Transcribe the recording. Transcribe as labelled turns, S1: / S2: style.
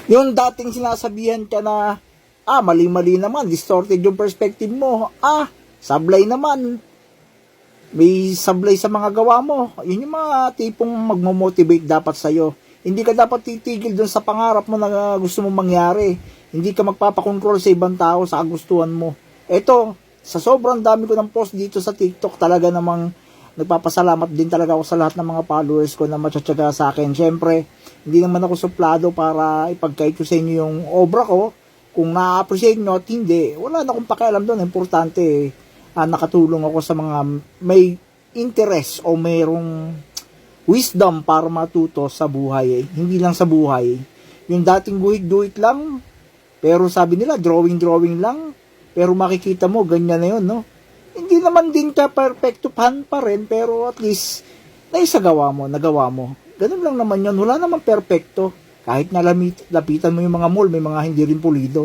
S1: Yung dating sinasabihan ka na, mali-mali naman, distorted yung perspective mo, sablay naman, may sablay sa mga gawa mo. Yun yung mga tipong magmo-motivate dapat sa'yo. Hindi ka dapat titigil dun sa pangarap mo na gusto mong mangyari. Hindi ka magpapakontrol sa ibang tao sa kagustuhan mo. Eto, sa sobrang dami ko ng post dito sa TikTok, talaga namang nagpapasalamat din talaga ako sa lahat ng mga followers ko na matsatsaga sa akin. Siyempre, hindi naman ako suplado para ipagkait ko sa inyo yung obra ko. Kung na-appreciate nyo at hindi, wala na akong pakialam doon. Importante, nakatulong ako sa mga may interest o mayroong wisdom para matuto sa buhay. Hindi lang sa buhay. Yung dating guhit-guhit lang, pero sabi nila, drawing lang, pero makikita mo, ganyan na yun, no? Hindi naman din ka perfecto pan pa rin, pero at least, naisagawa mo, nagawa mo. Ganun lang naman yun, wala naman perfecto. Kahit na lapitan mo yung mga mall, may mga hindi rin pulido.